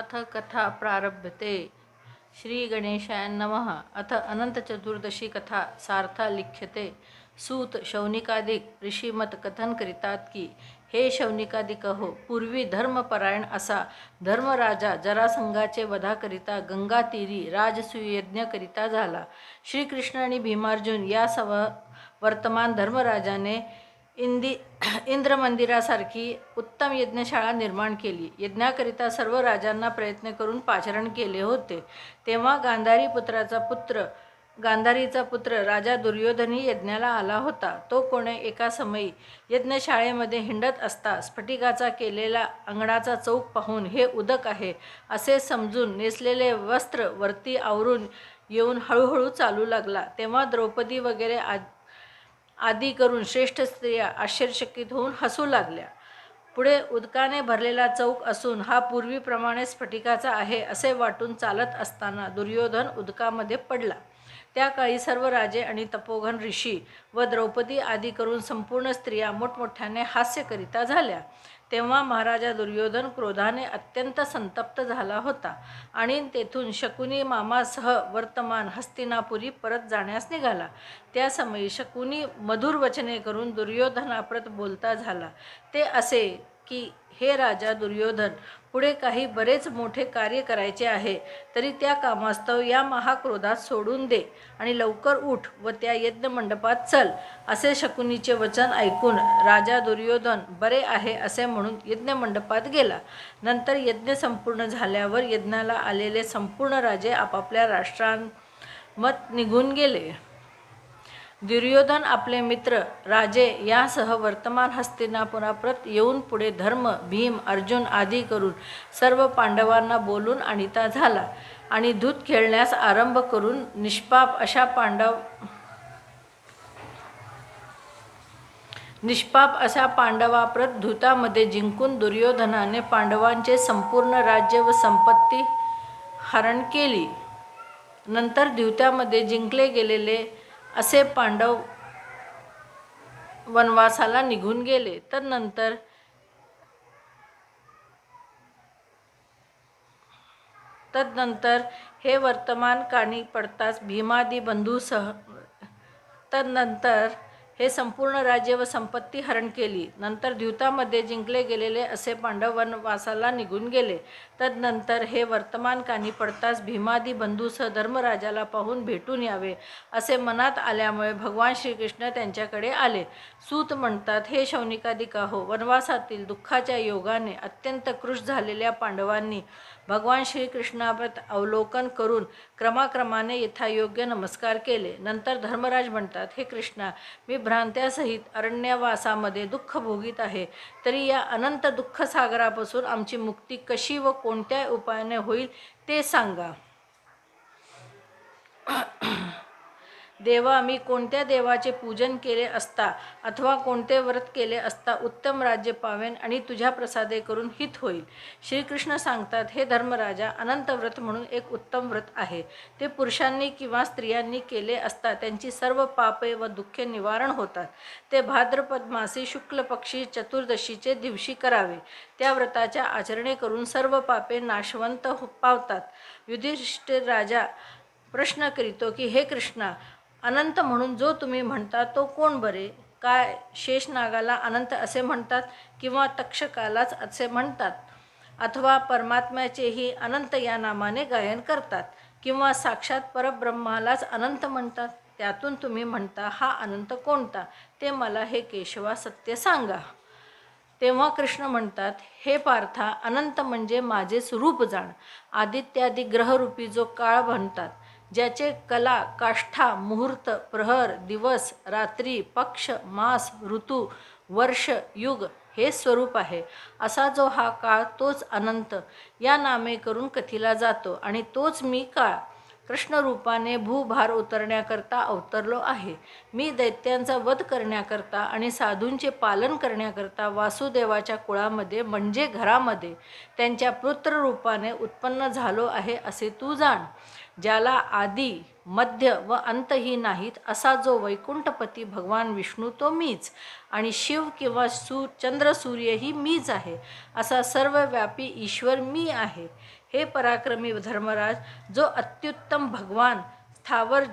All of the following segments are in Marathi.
अथ कथा प्रारभ्यते. श्री गणेशाय नमः. अथ अनंत चतुर्दशी कथा सार्था लिख्यते. सूत शौनिकादिक ऋषीमत कथन करीतात की, हे शौनिकादिक हो, पूर्वी धर्मपरायण असा धर्मराजा जरासंघाचे वधाकरिता गंगातीरी राजसूययज्ञ करिता झाला. श्रीकृष्ण आणि भीमार्जुन या वर्तमान धर्मराजाने इंद्र मंदिरासारखी उत्तम यज्ञशाळा निर्माण केली. यज्ञाकरिता सर्व राजांना प्रयत्न करून पाचारण केले होते. तेव्हा गांधारीचा पुत्र राजा दुर्योधनही यज्ञाला आला होता. तो कोणे एका समयी यज्ञशाळेमध्ये हिंडत असता स्फटिकाचा केलेला अंगणाचा चौक पाहून हे उदक आहे असे समजून नेसलेले वस्त्र वरती आवरून येऊन हळूहळू चालू लागला. तेव्हा द्रौपदी वगैरे आदी करून श्रेष्ठ स्त्रिया आश्चर्यचकित होऊन हसू लागल्या. पुढे उदकाने भरलेला चौक असून हा पूर्वीप्रमाणे स्फटिकाचा आहे असे वाटून चालत असताना दुर्योधन उदकामध्ये पडला. त्या काळी सर्व राजे आणि तपोधन ऋषी व द्रौपदी आदी करून संपूर्ण स्त्रिया मोठमोठ्याने हास्य करिता झाल्या. तेव्हा महाराजा दुर्योधन क्रोधाने अत्यंत संतप्त झाला होता आणि तेथून शकुनी मामासह वर्तमान हस्तिनापुरी परत जाण्यास निघाला. त्या समयी शकुनी मधुर वचने करून दुर्योधनाप्रत बोलता झाला. ते असे की, हे राजा दुर्योधन, पुढे काही बरेच मोठे कार्य करायचे आहे, तरी त्या कामास्तव या महाक्रोधात सोडून दे आणि लवकर उठ व त्या यज्ञमंडपात चल. असे शकुनीचे वचन ऐकून राजा दुर्योधन बरे आहे असे म्हणून यज्ञमंडपात गेला. नंतर यज्ञ संपूर्ण झाल्यावर यज्ञाला आलेले संपूर्ण राजे आपापल्या राष्ट्रांमत निघून गेले. दुर्योधन आपले मित्र राजे यासह वर्तमान हस्तिनापुराप्रत येऊन पुढे धर्म, भीम, अर्जुन आदी करून सर्व पांडवांना बोलून आणीता झाला आणि धूत खेळण्यास आरंभ करून निष्पाप अशा पांडवाप्रत धूतामध्ये जिंकून दुर्योधनाने पांडवांचे संपूर्ण राज्य व संपत्ती हरण केली. नंतर द्यूतामध्ये जिंकले गेलेले असे पांडव वनवासाला निघून गेले. तदनंतर हे वर्तमान काणी पडताच भीमादी बंधूसह हे संपूर्ण राज्य व संपत्ती हरण केली. नंतर द्यूतामध्ये जिंकले गेलेले असे पांडव वनवासाला निघून गेले. तदनंतर हे वर्तमान कानी पडताच भीमादी बंधूसह धर्मराजाला पाहून भेटून यावे असे मनात आल्यामुळे भगवान श्रीकृष्ण त्यांच्याकडे आले. सूत म्हणतात, हे शौनिकादिका हो, वनवासातील दुःखाच्या योगाने अत्यंत कृश झालेल्या पांडवांनी भगवान श्रीकृष्णाप्रत अवलोकन करून क्रमाक्रमाने यथायोग्य नमस्कार केले. नंतर धर्मराज म्हणतात, हे कृष्णा, मी भ्रांत्यासहित अरण्यवासामध्ये दुःख भोगीत आहे, तरी या अनंत दुःखसागरापासून आमची मुक्ती कशी व कोणत्या उपायाने होईल ते सांगा. देवा, मी कोणत्या देवाचे पूजन केले असता अथवा कोणते व्रत केले असता उत्तम राज्य पावेन आणि तुझ्या प्रसादे करून हित होईल. श्रीकृष्ण सांगतात, हे धर्मराजा, अनंत व्रत म्हणून एक उत्तम व्रत आहे. ते पुरुषांनी किंवा स्त्रियांनी केले असता त्यांची सर्व पापे व दुःखे निवारण होतात. ते भाद्रपद मासी शुक्ल पक्षी चतुर्दशीचे दिवशी करावे. त्या व्रताच्या आचरणे करून सर्व पापे नाशवंत पावतात. युधिष्ठिर राजा प्रश्न करीतो की, हे कृष्णा, अनंत म्हणून जो तुम्ही म्हणता तो कोण बरे? काय शेषनागाला अनंत असे म्हणतात किंवा तक्षकालाच असे म्हणतात, अथवा परमात्म्याचेही अनंत या नामाने गायन करतात, किंवा साक्षात परब्रह्मालाच अनंत म्हणतात? त्यातून तुम्ही म्हणता हा अनंत कोणता ते मला हे केशवा सत्य सांगा. तेव्हा कृष्ण म्हणतात, हे पार्था, अनंत म्हणजे माझे स्वरूप जाण. आदित्यादी ग्रहरूपी जो काळ म्हणतात, ज्याचे कला, काष्ठा, मुहूर्त, प्रहर, दिवस, रात्री, पक्ष, मास, ऋतू, वर्ष, युग हे स्वरूप आहे, असा जो हा काळ तोच अनंत या नामे करून कथिला जातो आणि तोच मी काळ कृष्णरूपाने भूभार उतरण्याकरता अवतरलो आहे. मी दैत्यांचा वध करण्याकरता आणि साधूंचे पालन करण्याकरता वासुदेवाच्या कुळामध्ये म्हणजे घरामध्ये त्यांच्या पुत्ररूपाने उत्पन्न झालो आहे असे तू जाण. ज्याला आदी, मध्य व अंतही नाहीत असा जो वैकुंठपती भगवान विष्णू तो मीच, आणि शिव किंवा चंद्र सूर्यही मीच आहे, असा सर्वव्यापी ईश्वर मी आहे. हे पराक्रमी धर्मराज, जो अत्युत्तम भगवान स्थावर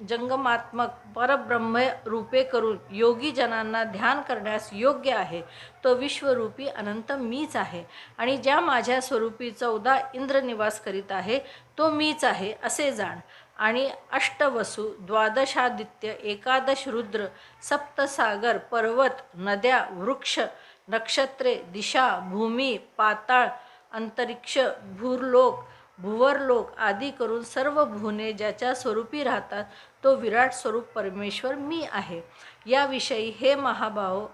जंगमात्मक परब्रह्म रूपे करून योगी जनांना ध्यान करण्यास योग्य आहे, तो विश्वरूपी अनंत मीच आहे. आणि ज्या माझ्या स्वरूपी 14 इंद्र निवास करीत आहे, तो मीच आहे असे जाण. आणि अष्टवसु, द्वादशादित्य, एकादश रुद्र, सप्तसागर, पर्वत, नद्या, वृक्ष, नक्षत्रे, दिशा, भूमी, पाताळ, अंतरिक्ष, भूरलोक, भुवरलोक आदी करून सर्व भुवने ज्याच्या स्वरूपी राहतात, तो विराट स्वरूप परमेश्वर मी आहे. याविषयी हे महाभाव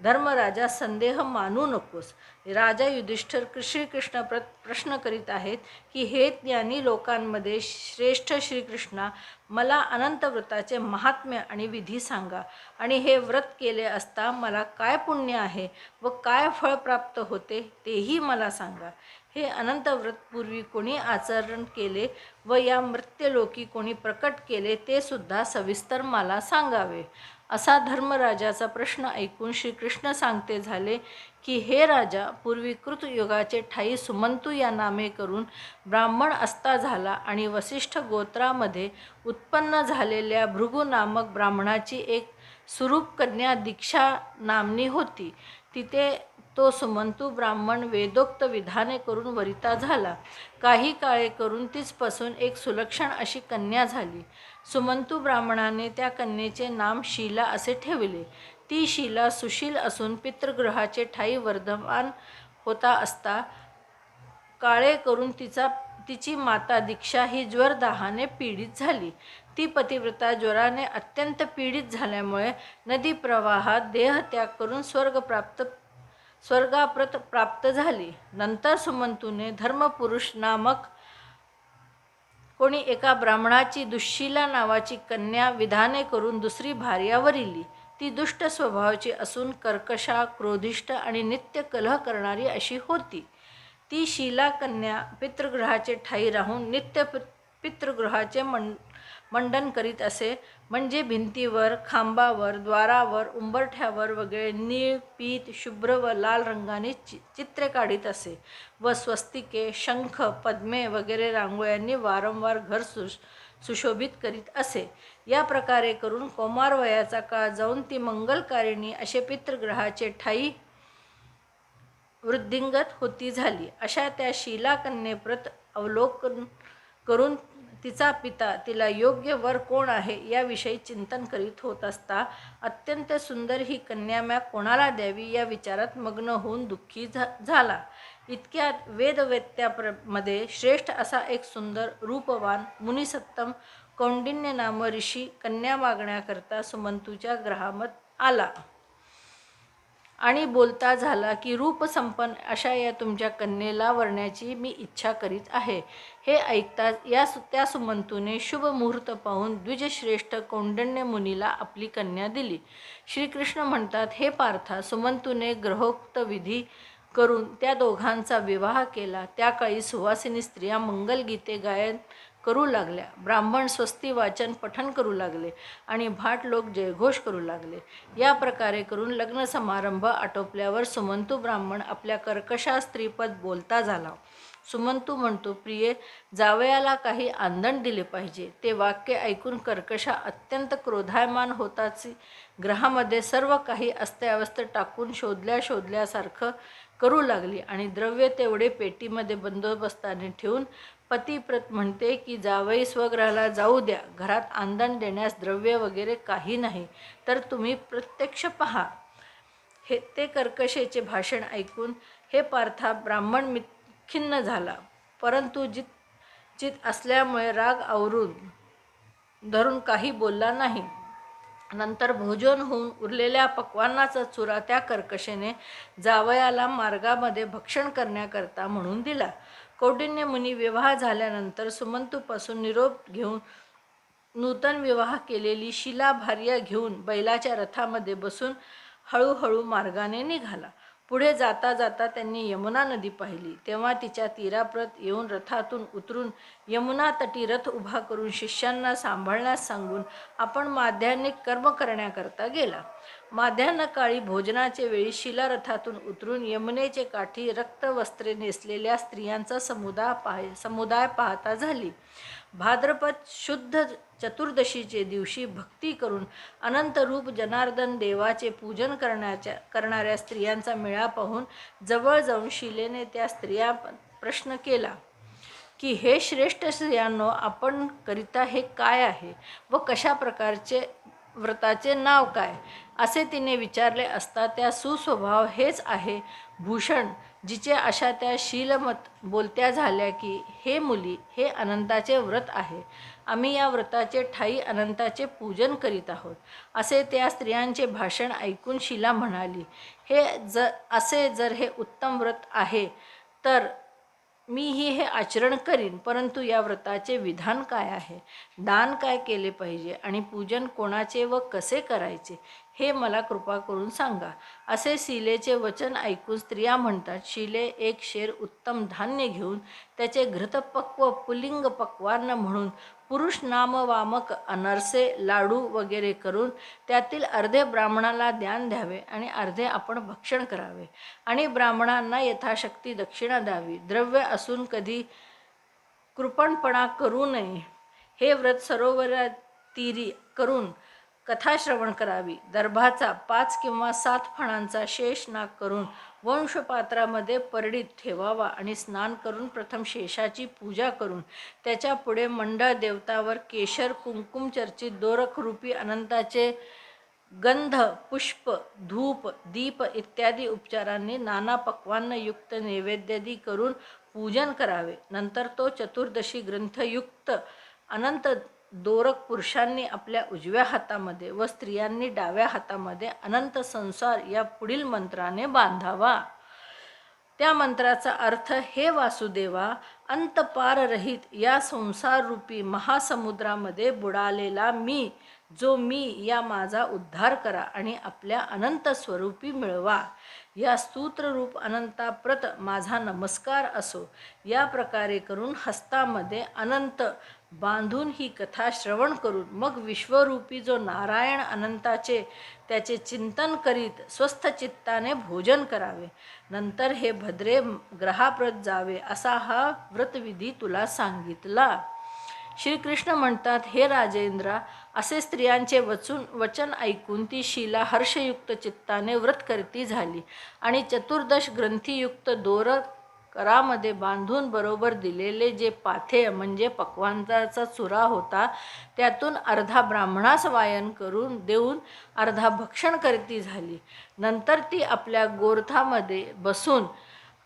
धर्मराजा संदेह मानू नकोस. राजा युधिष्ठिर श्रीकृष्ण प्रश्न करीत आहेत की हे ज्ञानी लोकांमध्ये श्रेष्ठ श्रीकृष्णा, मला अनंत व्रताचे महात्म्य आणि विधी सांगा. आणि हे व्रत केले असता मला काय पुण्य आहे व काय फळ प्राप्त होते तेही मला सांगा. हे अनंत व्रत पूर्वी कोणी आचरण केले व या मर्त्यलोकी कोणी प्रकट केले ते सुद्धा सविस्तर मला सांगावे. असा धर्मराजाचा प्रश्न ऐकून श्रीकृष्ण सांगते झाले की हे राजा, पूर्वी कृतयुगाचे ठाई सुमंतू या नामे करून ब्राह्मण असता झाला आणि वसिष्ठ गोत्रामध्ये उत्पन्न झालेल्या भृगु नामक ब्राह्मणाची एक सुरूप कन्या दीक्षा नामनी होती. तिथे तो सुमंतू ब्राह्मण वेदोक्त विधाने करून वरिता झाला. काही काळे करून तीचपासून एक सुलक्षण अशी कन्या झाली. सुमंतू ब्राह्मणाने त्या कन्येचे नाम शीला असे ठेवले. ती शीला सुशील असून पितृगृहाचे ठाई वर्धमान होता असता काळे करून तिची माता दीक्षा ही ज्वरदाहाने पीडित झाली. ती पतिव्रता ज्वराने अत्यंत पीडित झाल्यामुळे नदी प्रवाहात देहत्याग करून स्वर्गाप्रत प्राप्त झाली. नंतर सुमंतूने धर्मपुरुष नामक कोणी एका ब्राह्मणाची दुःशीला नावाची कन्या विधाने करून दुसरी भार्या वरिली. ती दुष्ट स्वभावाची असून कर्कशा, क्रोधिष्ठ आणि नित्य कलह करणारी अशी होती. ती शीला कन्या पितृगृहाचे ठाई राहून नित्य पितृगृहाचे मंडन करीत असे. म्हणजे भिंतीवर, खांबावर, द्वारावर, उंबरठ्यावर वगैरे नीळ, पीत, शुभ्र व लाल रंगाने चित्रे काढीत असे व स्वस्तिके, शंख, पद्मे वगैरे रांगोळ्यांनी वारंवार घर सुशोभित करीत असे. या प्रकारे करून कौमार वयाचा काळ जाऊन ती मंगलकारिणी असे पितृगृहाचे ठाई वृद्धिंगत होती झाली. अशा त्या शीला कन्येप्रत अवलोकन करून तिचा पिता तिला योग्य वर कोण आहे याविषयी चिंतन करीत होत असता अत्यंत सुंदर ही कन्या म्या कोणाला द्यावी या विचारात मग्न होऊन दुःखी झाला. इतक्यात वेदवेत्यामध्ये श्रेष्ठ असा एक सुंदर रूपवान मुनिसत्तम कौंडिन्य नाम ऋषी कन्या मागण्याकरता सुमंतूच्या ग्रहात आला आणि बोलता झाला की रूपसंपन्न अशा या तुमच्या कन्येला वरण्याची मी इच्छा करीत आहे. हे ऐकताच त्या सुमंतूने शुभ मुहूर्त पाहून द्विजश्रेष्ठ कौंडिन्य मुनीला आपली कन्या दिली. श्रीकृष्ण म्हणतात, हे पार्था, सुमंतूने ग्रहोक्त विधी करून त्या दोघांचा विवाह केला. त्या काळी सुवासिनी स्त्रिया मंगलगीते गायन करू लागल्या, ब्राह्मण स्वस्ती वाचन पठण करू लागले आणि भाट लोक जयघोष करू लागले. या प्रकारे करून लग्न समारंभ आटोपल्यावर सुमंतू ब्राह्मण आपल्या कर्कशा स्त्रीपद बोलता झाला. सुमंतू म्हणतो, प्रिये, जावयाला काही आंदण दिले पाहिजे. ते वाक्य ऐकून कर्कशा अत्यंत क्रोधायमान होताच ग्रहामध्ये सर्व काही अस्ताव्यस्त टाकून शोधल्यासारखं करू लागली आणि द्रव्य तेवढे पेटीमध्ये बंदोबस्ताने ठेवून पतिप्रत म्हणते की जावई स्वगृहाला जाऊ द्या, घरात आंदण देण्यास द्रव्य वगैरे काही नाही, तर तुम्ही प्रत्यक्ष पहा. ते कर्कशेचे भाषण ऐकून हे पार्था ब्राह्मण खिन्न झाला, परंतु चित असल्यामुळे राग आवरून धरून काही बोलला नाही. नंतर भोजन होऊन उरलेल्या पक्वान्नाचा चुरा त्या कर्कशेने जावयाला मार्गामध्ये भक्षण करण्याकरता म्हणून दिला. कौंडिन्य मुनी विवाह झाल्यानंतर सुमंतूपासून निरोप घेऊन नूतन विवाह केलेली शीला भार्या घेऊन बैलाच्या रथामध्ये बसून हळूहळू मार्गाने निघाला. पुढे जाता जाता त्यांनी यमुना नदी पाहिली. तेव्हा तिच्या तीराप्रत येऊन रथातून उतरून यमुना तटी रथ उभा करून शिष्यांना सांभाळण्यास सांगून आपण माध्यान्हिक कर्म करण्याकरता गेला. माध्यान्हकाळी भोजनाचे वेळी शिलारथातून उतरून यमुनेचे काठी रक्तवस्त्रे नेसलेल्या स्त्रियांचा समुदाय पाहता झाली. भाद्रपद शुद्ध चतुर्दशीचे दिवशी भक्ती करून अनंतरूप जनार्दन देवाचे पूजन करणाऱ्या स्त्रियांचा मेळा पाहून जवळ जाऊन शिलेने त्या स्त्रिया प्रश्न केला की हे श्रेष्ठ स्त्रियांनो, आपण करिता हे काय आहे व कशा प्रकारचे व्रताचे नाव काय, असे तिने विचारले असता त्या सुस्वभाव हेच आहे भूषण, जिचे अशा त्या शीलमत बोलत्या झाल्या की हे मुली, हे अनंताचे व्रत आहे. आम्ही या व्रताचे ठायी अनंताचे पूजन करीत आहोत. असे त्या स्त्रियांचे भाषण ऐकून शीला म्हणाली, असे जर हे उत्तम व्रत आहे तर मीही हे आचरण करीन, परंतु या व्रताचे विधान काय आहे, दान काय केले पाहिजे आणि पूजन कोणाचे व कसे करायचे हे मला कृपा करून सांगा. असे शीलेचे वचन ऐकून स्त्रिया म्हणतात, शीले, एक शेर उत्तम धान्य घेऊन त्याचे घृतपक्व पुलिंग पक्वान्न म्हणून पुरुष नामवामक अनरसे, लाडू वगैरे करून त्यातील अर्धे ब्राह्मणाला दान द्यावे आणि अर्धे आपण भक्षण करावे आणि ब्राह्मणांना यथाशक्ती दक्षिणा द्यावी. द्रव्य असून कधी कृपणपणा करू नये. हे व्रत सरोवरातीरी करून कथाश्रवण करावी. दर्भाचा 5 किंवा 7 फणांचा शेष नाग करून वंशपात्रामध्ये परडीत ठेवावा आणि स्नान करून प्रथम शेषाची पूजा करून त्याच्या पुढे मंडळ देवतावर केशर कुंकुम चर्चित दोरखरूपी अनंताचे गंध, पुष्प, धूप, दीप इत्यादी उपचारांनी नाना पक्वान्नयुक्त नैवेद्यादी करून पूजन करावे. नंतर तो चतुर्दशी ग्रंथयुक्त अनंत दोरक पुरुषांनी आपल्या उजव्या हातामध्ये व स्त्रियांनी डाव्या हातामध्ये अनंत संसार या पुढील मंत्राने बांधावा. त्या मंत्राचा अर्थ, हे वासुदेवा, अंतपाररहित या संसाररूपी महासमुद्रामध्ये बुडालेला मी, जो मी या माझा उद्धार करा आणि आपल्या अनंत स्वरूपी मिळवा. या स्तोत्ररूप अनंताप्रत माझा नमस्कार असो. या प्रकारे करून हस्तामध्ये अनंत बांधून ही कथा श्रवण करून मग विश्वरूपी जो नारायण अनंताचे त्याचे चिंतन करीत स्वस्थ चित्ताने भोजन करावे. नंतर हे भद्रे ग्रहाप्रत जावे, असा हा व्रतविधी तुला सांगितला. श्रीकृष्ण म्हणतात, हे राजेंद्रा, असे स्त्रियांचे वचन ऐकून ती शीला हर्षयुक्त चित्ताने व्रतकर्ती झाली आणि चतुर्दश ग्रंथीयुक्त दोरक करामध्ये बांधून बरोबर दिलेले जे पाथेय म्हणजे पक्वान्नाचा चुरा होता, त्यातून अर्धा ब्राह्मणास वायन करून देऊन अर्धा भक्षण करती झाली. नंतर ती आपल्या गोरथामध्ये बसून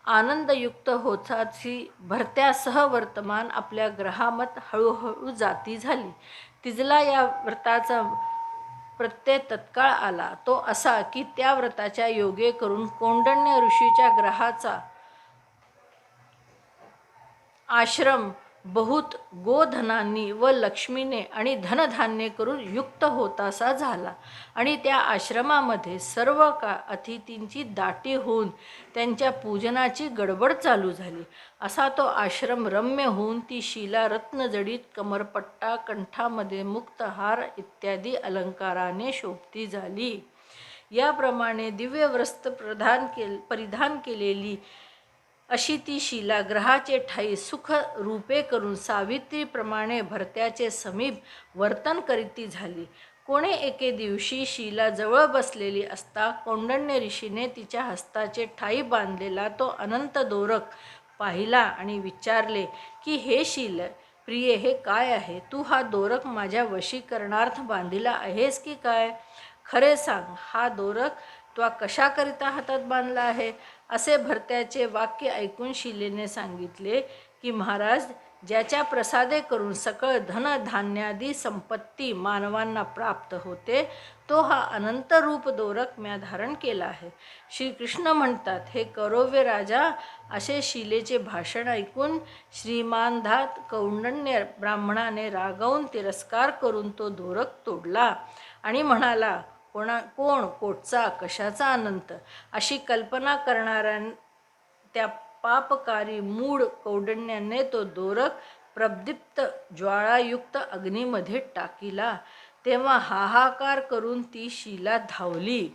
आनंदयुक्त होताची भरत्यासह वर्तमान आपल्या ग्रहामत हळूहळू जाती झाली. तिजला या व्रताचा प्रत्यय तत्काळ आला. तो असा की त्या व्रताच्या योगे करून कौंडण्य ऋषीच्या ग्रहाचा आश्रम बहुत गोधनांनी व लक्ष्मीने आणि धनधान्य करून युक्त होतासा झाला आणि त्या आश्रमामध्ये सर्व अतिथींची दाटी होऊन त्यांच्या पूजनाची गडबड चालू झाली. असा तो आश्रम रम्य होऊन ती शीला रत्नजडित कमरपट्टा, कंठामध्ये मुक्तहार इत्यादी अलंकाराने शोभती झाली. याप्रमाणे दिव्य वस्त्र परिधान केलेली अशी ती शीला ग्रहाचे ठायी सुख रूपे करून सावित्रीप्रमाणे भरत्याचे समीप वर्तन करीती झाली. कोणे एके दिवशी शीला जवळ बसलेली असता कौंडण्य ऋषीने तिच्या हस्ताचे ठायी बांधलेला तो अनंत दोरक पाहिला आणि विचारले की, हे शील प्रिये, हे काय आहे? तू हा दोरक माझ्या वशीकरणार्थ बांधिला आहेस की काय? खरे सांग, हा दोरक तो कशाकरिता हातात बांधला आहे? असे भरत्याचे वाक्य ऐकून शीलेने सांगितले की, महाराज, ज्याच्या प्रसादे करून सकळ धनधान्यादी संपत्ती मानवांना प्राप्त होते, तो हा अनंत रूप दोरक म्या धारण केला आहे. श्रीकृष्ण म्हणतात, हे कौरव्य राजा, असे शीलेचे भाषण ऐकून श्रीमानधात कौंडण्य ब्राह्मणाने रागावून तिरस्कार करून तो दोरक तोडला आणि म्हणाला, कोण, कोटचा, कशाचा अनंत? अशी कल्पना करणाऱ्या त्या पापकारी मूढ कौंडण्याने तो दोरक प्रदीप्त ज्वाळायुक्त अग्नीमध्ये टाकिला. तेव्हा हाहाकार करून ती शिला धावली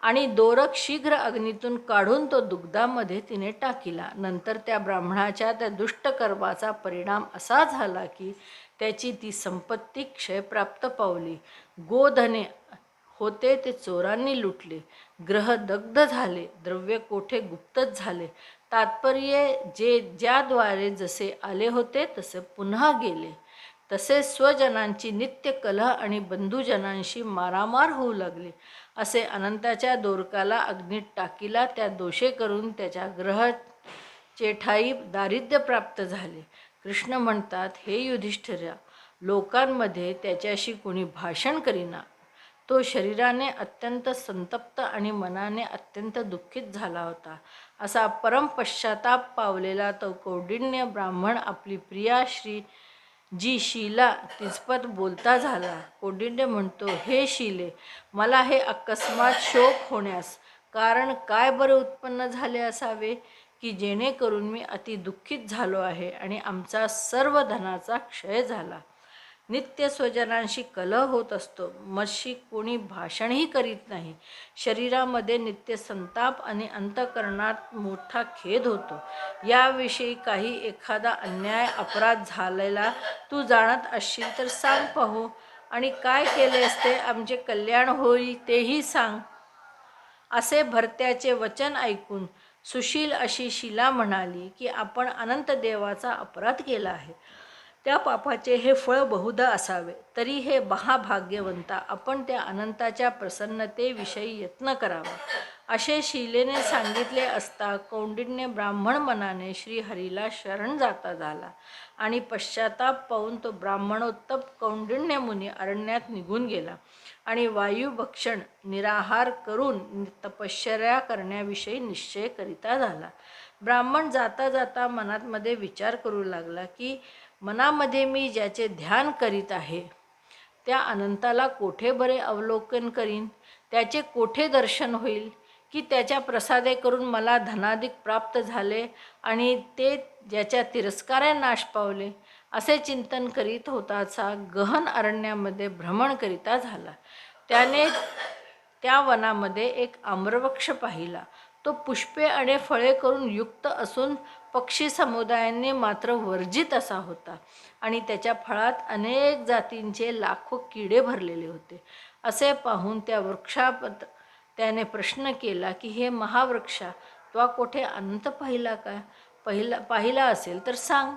आणि दोरक शीघ्र अग्नीतून काढून तो दुग्धामध्ये तिने टाकिला. नंतर त्या ब्राह्मणाच्या त्या दुष्ट कर्माचा परिणाम असा झाला की त्याची ती संपत्ती क्षयप्राप्त पावली. गोधने होते ते चोरांनी लुटले, ग्रह दग्ध झाले, द्रव्य कोठे गुप्तच झाले. तात्पर्य ज्याद्वारे जसे आले होते तसे पुन्हा गेले. तसेच स्वजनांची नित्य कलह आणि बंधुजनांशी मारामार होऊ लागली. असे अनंताच्या दोरकाला अग्नीत टाकीला त्या दोषे करून त्याच्या ग्रह चेठाई दारिद्र्य प्राप्त झाले. कृष्ण म्हणतात, हे युधिष्ठिरा, लोकांमध्ये त्याच्याशी कोणी भाषण करीना. तो शरीराने अत्यंत संतप्त आणि मनाने अत्यंत दुःखित झाला होता. असा परम पश्चाताप पावलेला तो कौंडिण्य ब्राह्मण आपली प्रिया जी शीला तिचपत बोलता झाला. कौंडिण्य म्हणतो, हे शीले, मला हे अकस्मात शोक होण्यास कारण काय बरे उत्पन्न झाले असावे की जेणेकरून मी अति दुःखित झालो आहे आणि आमचा सर्व धनाचा क्षय झाला. नित्य स्वजनांशी कलह होत असतो, मशी कोणी भाषणही करीत नाही. शरीरामध्ये नित्य संताप आणि अंतःकरणात मोठा खेद होतो. याविषयी काही एखादा अन्याय अपराध झालेला तू जाणत असशील तर सांग पाहू, आणि काय केले असते आमचे कल्याण होईल तेही सांग. असे भरत्याचे वचन ऐकून सुशील अशी शिला म्हणाली की आपण अनंत देवाचा अपराध केला आहे. त्या पापाचे हे फळ बहुधा असावे. तरी हे महाभाग्यवंता, आपण त्या अनंताच्या प्रसन्नतेविषयी यत्न करावा. असे शिलेने सांगितले असता कौंडिण्य ब्राह्मण मनाने श्रीहरीला शरण जाता झाला आणि पश्चाताप पाहून तो ब्राह्मणोत्तम कौंडिण्य मुनी अरण्यात निघून गेला आणि वायुभक्षण निराहार करून तपश्चर्या करण्याविषयी निश्चय करिता झाला. ब्राह्मण जाता जाता मनामध्ये विचार करू लागला की मनामध्ये मी ज्याचे ध्यान करीत आहे त्या अनंताला कोठे बरे अवलोकन करीन, त्याचे कोठे दर्शन होईल की त्याच्या प्रसादे करून मला धनाधिक प्राप्त झाले आणि ते ज्याच्या तिरस्कारे नाश पावले. असे चिंतन करीत होताचा गहन अरण्यामध्ये भ्रमण करिता झाला. त्याने त्या वनामध्ये एक आम्रवृक्ष पाहिला. तो पुष्पे आणि फळे करून युक्त असून पक्षी समुदायांनी मात्र वर्जित असा होता आणि त्याच्या फळात अनेक जातींचे लाखो किडे भरलेले होते. असे पाहून त्या वृक्षात त्याने प्रश्न केला की हे महावृक्षा, तो कोठे अनंत पाहिला का? पाहिला असेल तर सांग,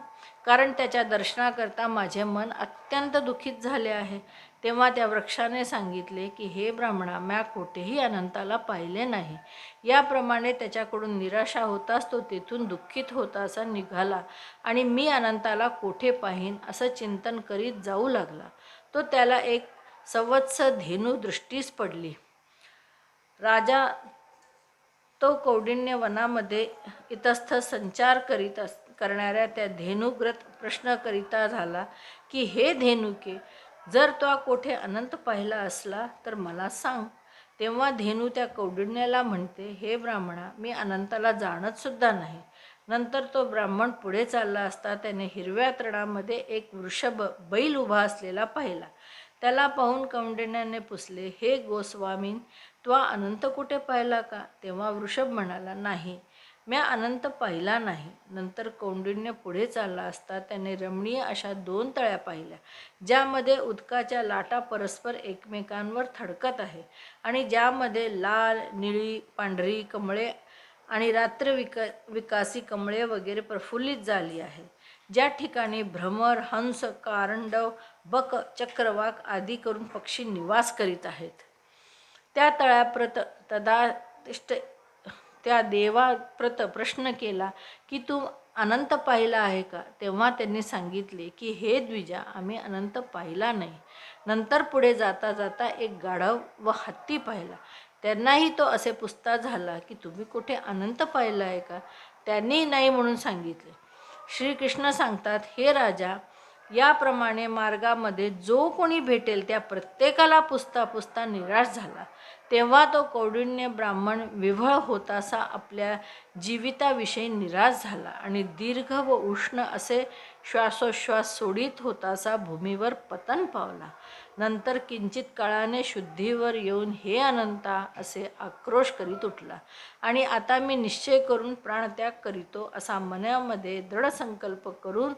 कारण त्याच्या दर्शनाकरता माझे मन अत्यंत दुःखित झाले आहे. तेव्हा त्या वृक्षाने सांगितले की हे ब्राह्मणा, म्या कोठेही अनंताला पाहिले नाही. याप्रमाणे त्याच्याकडून निराशा होताच तो तेथून दुःखित होता असा निघाला आणि मी अनंताला कोठे पाहीन असं चिंतन करीत जाऊ लागला. तो त्याला एक संवत्स धेनू दृष्टीस पडली. राजा तो कौंडिण्य वनामध्ये इतस्थ संचार करणाऱ्या त्या धेनुग्रत प्रश्न करिता झाला की हे धेनुके, जर तो कोठे अनंत पाहिला असला तर मला सांग. तेव्हा धेनू त्या कौंडिण्याला म्हणते, हे ब्राह्मणा, मी अनंताला जाणत सुद्धा नाही. नंतर तो ब्राह्मण पुढे चालला असता त्याने हिरव्या तृणामध्ये एक वृषभ बैल उभा असलेला पाहिला. त्याला पाहून कौंडिण्याने पुसले, हे गोस्वामीन, तो अनंत कुठे पाहिला का? तेव्हा वृषभ म्हणाला, नाही, म्या अनंत पाहिला नाही. नंतर कौंडिण्य पुढे चालला असता त्याने रमणीय अशा 2 तळ्या पाहिल्या, ज्यामध्ये उदकाच्या लाटा परस्पर एकमेकांवर थडकत आहे आणि ज्यामध्ये लाल, निळी, पांढरी कमळे आणि रात्र विकासी कमळे वगैरे प्रफुल्लित झाली आहेत. ज्या ठिकाणी भ्रमर, हंस, कारंडव, बक, चक्रवाक आदी करून पक्षी निवास करीत आहेत. त्या तळ्याप्रत तदातिष्ठ त्या देवाप्रत प्रश्न केला की तू अनंत पाहिला आहे का? तेव्हा त्यांनी सांगितले की हे द्विजा, आम्ही अनंत पाहिला नाही. नंतर पुढे जाता जाता एक गाढव व हत्ती पाहिला. त्यांनाही तो असे पुसता झाला की तुम्ही कुठे अनंत पाहिला आहे का? त्यांनी नाही म्हणून सांगितले. श्रीकृष्ण सांगतात, हे राजा, याप्रमाणे मार्गामध्ये जो कोणी भेटेल त्या प्रत्येकाला पुसता पुसता निराश झाला. तेव्हा तो कौंडिण्य ब्राह्मण विव्हळ होतासा आपल्या जीविताविषयी निराश झाला आणि दीर्घ व उष्ण असे श्वासोश्वास सोडित होतासा भूमीवर पतन पावला. नंतर किंचित काळाने शुद्धीवर येऊन हे अनंता असे आक्रोश करीत उठला आणि आता मी निश्चय करून प्राणत्याग करीतो असा मनामध्ये दृढ संकल्प करून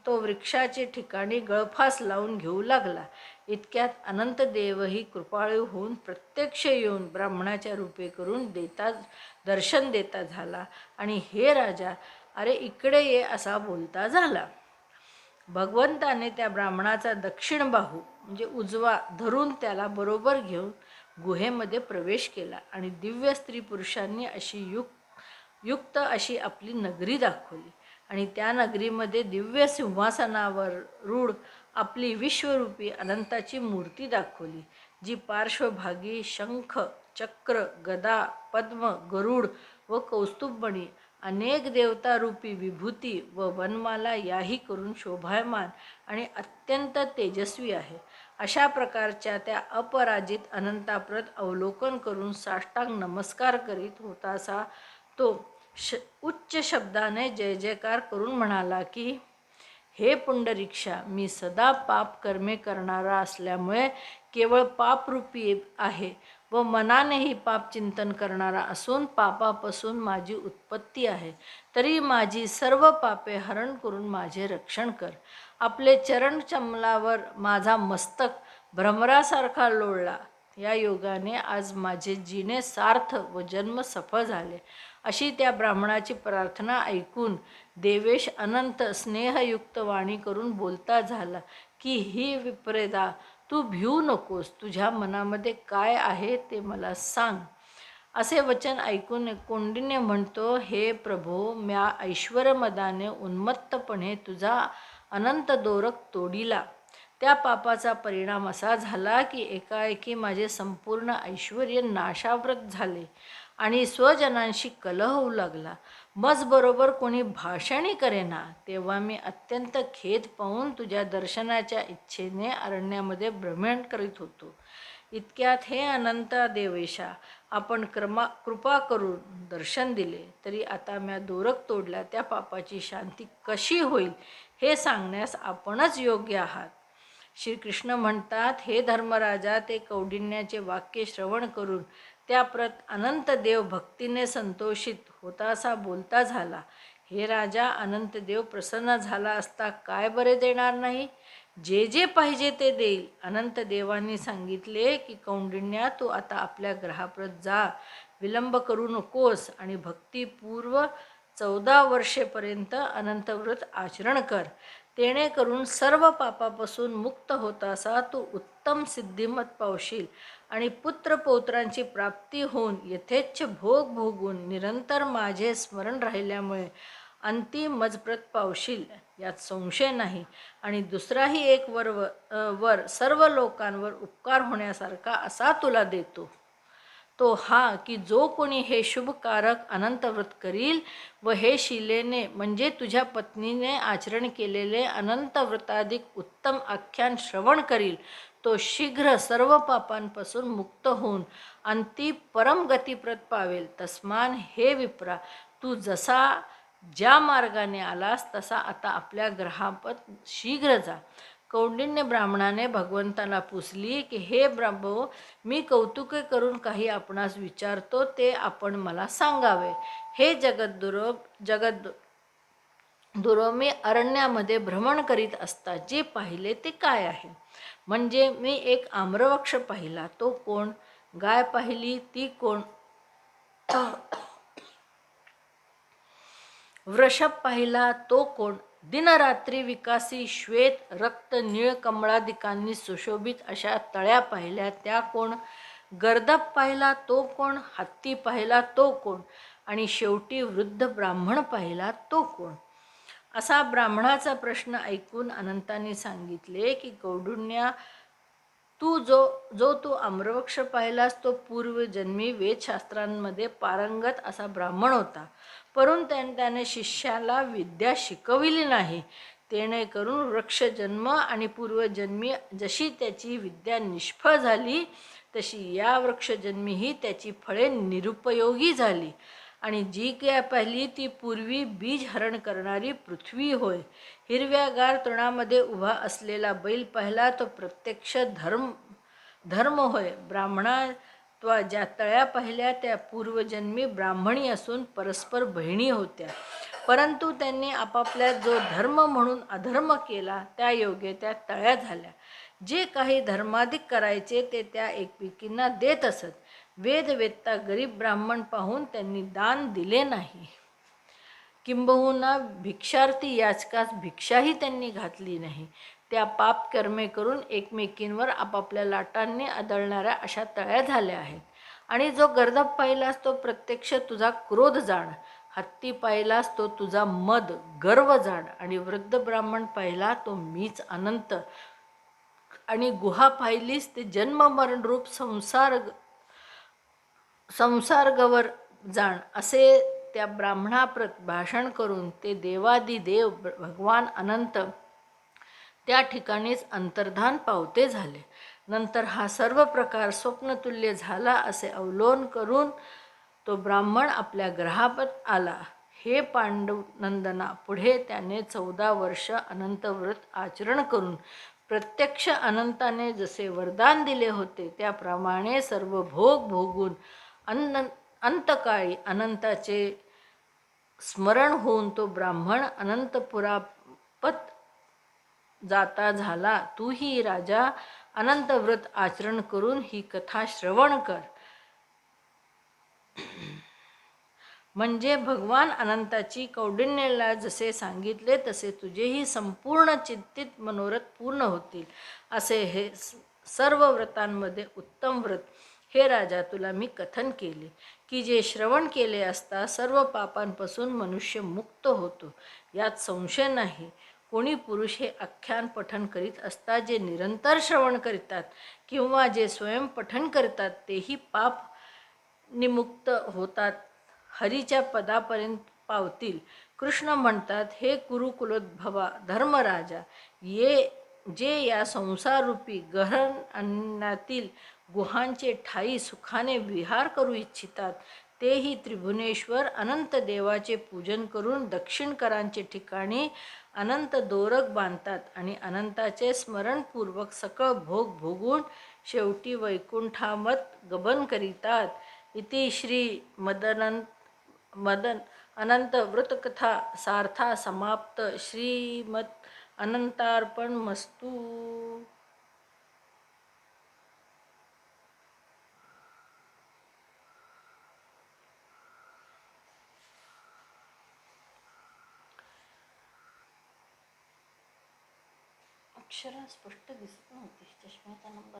तो वृक्षाचे ठिकाणी गळफास लावून घेऊ लागला. इतक्यात अनंत देवही कृपाळू होऊन प्रत्यक्ष येऊन ब्राह्मणाच्या रूपे करून दर्शन देता झाला आणि हे राजा, अरे इकडे ये असा बोलता झाला. भगवंताने त्या ब्राह्मणाचा दक्षिण बाहू म्हणजे उजवा धरून त्याला बरोबर घेऊन गुहेमध्ये प्रवेश केला आणि दिव्य स्त्री पुरुषांनी अशी युक्त अशी आपली नगरी दाखवली आणि त्या नगरीमध्ये दिव्य सिंहासनावर रूढ आपली विश्वरूपी अनंताची मूर्ती दाखवली, जी पार्श्वभागी शंख, चक्र, गदा, पद्म, गरुड व कौस्तुभमणी अनेक देवतारूपी विभूती व वनमाला याही करून शोभायमान आणि अत्यंत तेजस्वी आहे. अशा प्रकारच्या त्या अपराजित अनंताप्रत अवलोकन करून साष्टांग नमस्कार करीत होतासा तो उच्च शब्दाने जय जयकार करून म्हणाला की, हे पुंडरीक्षा, मी सदा पाप कर्मे करणारा असल्यामुळे केवळ पापरूपी आहे व मनानेही पाप चिंतन करणारा असून पापापासून माझी उत्पत्ती आहे. तरी माझी सर्व पापे हरण करून माझे रक्षण कर. आपले चरण चमलावर माझा मस्तक भ्रमरासारखा लोळला. या योगाने आज माझे जीणे सार्थ व जन्म सफळ झाले. अशी त्या ब्राह्मणाची प्रार्थना ऐकून देवेश अनंत स्नेहयुक्त वाणी करून बोलता झाला की, ही विप्रेदा, तू भिवू नकोस. तुझ्या मनामध्ये काय आहे ते मला सांग. असे वचन ऐकून कौंडिन्य म्हणतो, हे प्रभो, म्या ऐश्वर्यमदाने उन्मत्तपणे तुझा अनंत दोरक तोडिला. त्या पापाचा परिणाम असा झाला की एकाएकी माझे संपूर्ण ऐश्वर्य नाशाव्रत झाले आणि स्वजनांशी कलह होऊ लागला. मजबरोबर कोणी भाषणही करेना. तेव्हा मी अत्यंत खेद पाहून तुझ्या दर्शनाच्या इच्छेने अरण्यामध्ये भ्रमण करीत होतो. इतक्यात हे अनंत देवेशा, आपण कृपा करून दर्शन दिले. तरी आता म्या दोरक तोडल्या त्या पापाची शांती कशी होईल हे सांगण्यास आपणच योग्य आहात. श्रीकृष्ण म्हणतात, हे धर्मराजा, ते कौंडिन्याचे वाक्य श्रवण करून त्याप्रत अनंत देव भक्तीने संतोषित होतासा बोलता झाला. हे राजा, अनंत देव प्रसन्न झाला असता काय बरे देणार नाही? जे जे पाहिजे ते देईल. अनंत देवांनी सांगितले की, कौंडिन्या, तू आता आपल्या ग्रहाप्रत जा, विलंब करू नकोस आणि भक्तिपूर्व 14 वर्षेपर्यंत अनंतव्रत आचरण कर. तेणे करून सर्व पापापासून मुक्त होतासा तू उत्तम सिद्धिमत पावशील आणि पुत्रपौत्रांची प्राप्ती होऊन यथेच्छ भोग भोगून निरंतर माझे स्मरण राहिल्यामुळे अंतिम मजप्रत पावशील, यात संशय नाही. आणि दुसराही एक वर सर्व लोकांवर उपकार होण्यासारखा असा तुला देतो. तो हा की जो कोणी हे शुभकारक अनंतव्रत करील व हे शिलेने म्हणजे तुझ्या पत्नीने आचरण केलेले अनंतव्रताधिक उत्तम आख्यान श्रवण करील, तो शीघ्र सर्व पापांपासून मुक्त होऊन अंती परमगतीप्रत पावेल. तस्मान हे विप्रा, तू ज्या मार्गाने आलास तसा आता आपल्या ग्रहापत शीघ्र जा. कौंडिन्य ब्राह्मणाने भगवंताला पुसली की, हे प्रभो, मी कौतुके करून काही आपणास विचारतो, ते आपण मला सांगावे. हे जगद्गुरो, मी अरण्यामध्ये भ्रमण करीत असता जे पाहिले ते काय आहे? म्हणजे मी एक आम्रवृक्ष पाहिला, तो कोण? गाय पाहिली, ती कोण? वृषभ पाहिला, तो कोण? दिनरात्री विकासी श्वेत रक्त निळ कमळादिकांनी सुशोभित अशा तळ्या पाहिल्या, त्या कोण? गर्दभ पाहिला, तो कोण? हत्ती पाहिला, तो कोण? आणि शेवटी वृद्ध ब्राह्मण पाहिला, तो कोण? असा ब्राह्मणाचा प्रश्न ऐकून अनंतांनी सांगितले की, कौंडिन्या, जो तू आम्रवृक्ष पाहिलास तो पूर्वजन्मी वेदशास्त्रांमध्ये पारंगत असा ब्राह्मण होता, परंतु त्याने शिष्याला विद्या शिकविली नाही. तेणे करून वृक्षजन्म आणि पूर्वजन्मी जशी त्याची विद्या निष्फळ झाली, तशी या वृक्षजन्मीही त्याची फळे निरुपयोगी झाली. आणि जी काय पहिली ती पूर्वी बीज हरण करणारी पृथ्वी होय. हिरव्यागार तृणामध्ये उभा असलेला बैल पहिला तो प्रत्यक्ष धर्म होय. ब्राह्मणात्वा ज्या तळ्या पाहिल्या त्या पूर्वजन्मी ब्राह्मणी असून परस्पर बहिणी होत्या, परंतु त्यांनी आपापल्यात जो धर्म म्हणून अधर्म केला त्या योगे त्या तळ्या झाल्या. जे काही धर्माधिक करायचे ते त्या एकमेकींना देत असत. वेदवेत्ता गरीब ब्राह्मण पाहून त्यांनी दान दिले नाही. किंबहुना भिक्षार्थी याचकास भिक्षाही त्यांनी घातली नाही. त्या पाप कर्मे करून एकमेकींवर आपापल्या लाटांनी आदळणाऱ्या अशा तळ्या झाल्या आहेत. आणि जो गर्दभ पाहिलास तो प्रत्यक्ष तुझा क्रोध जाण, हत्ती पाहिलास तो तुझा मद गर्व जाण, आणि वृद्ध ब्राह्मण पाहिला तो मीच अनंत, आणि गुहा पाहिलीस ते जन्म मरण रूप संसारगवर जाण. असे त्या ब्राह्मणाप्रत भाषण करून ते देवादिदेव भगवान अनंत त्या ठिकाणीच अंतर्धान पावते झाले. नंतर हा सर्व प्रकार स्वप्नतुल्य झाला असे अवलोकन करून तो ब्राह्मण आपल्या ग्रहापत आला. हे पांडुनंदना, पुढे त्याने 14 वर्ष अनंत व्रत आचरण करून प्रत्यक्ष अनंताने जसे वरदान दिले होते त्याप्रमाणे सर्व भोग भोगून अंतकाळी अनंताचे स्मरण होऊन तो ब्राह्मण अनंतपुरापत जाता झाला. तूही राजा अनंत व्रत आचरण करून ही कथा श्रवण कर. म्हणजे भगवान अनंताची कौंडिन्याला जसे सांगितले तसे तुझेही संपूर्ण चिंतित मनोरथ पूर्ण होतील. असे हे सर्व व्रतांमध्ये उत्तम व्रत हे राजा तुला मी कथन केले, की जे श्रवण केले असता सर्व पापांपासून मनुष्य मुक्त होतो, यात संशय नाही. कोणी पुरुष हे आख्यान पठन करीत असता जे निरंतर श्रवण करीतात किंवा जे स्वयं पठन करतात तेही पाप निमुक्त होतात, हरीच्या पदापर्यंत पावतील. कृष्ण म्हणतात, हे कुरुकुलोद्भवा धर्मराजा, जे या संसाररूपी गहन अन्नातील गुहांचे ठाई सुखाने विहार करू इच्छितात तेही त्रिभुवनेश्वर अनंत देवाचे पूजन करून दक्षिणकरांचे ठिकाणी अनंत दोरक बांधतात आणि अनंताचे स्मरणपूर्वक सकळ भोग भोगून शेवटी वैकुंठामत गमन करीतात. इति श्री मदन अनंत व्रतकथा सार्था समाप्त. श्रीमद अनंतार्पणमस्तु. अक्षरा स्पष्ट दिसत नव्हती. चष्म्याचा नंबर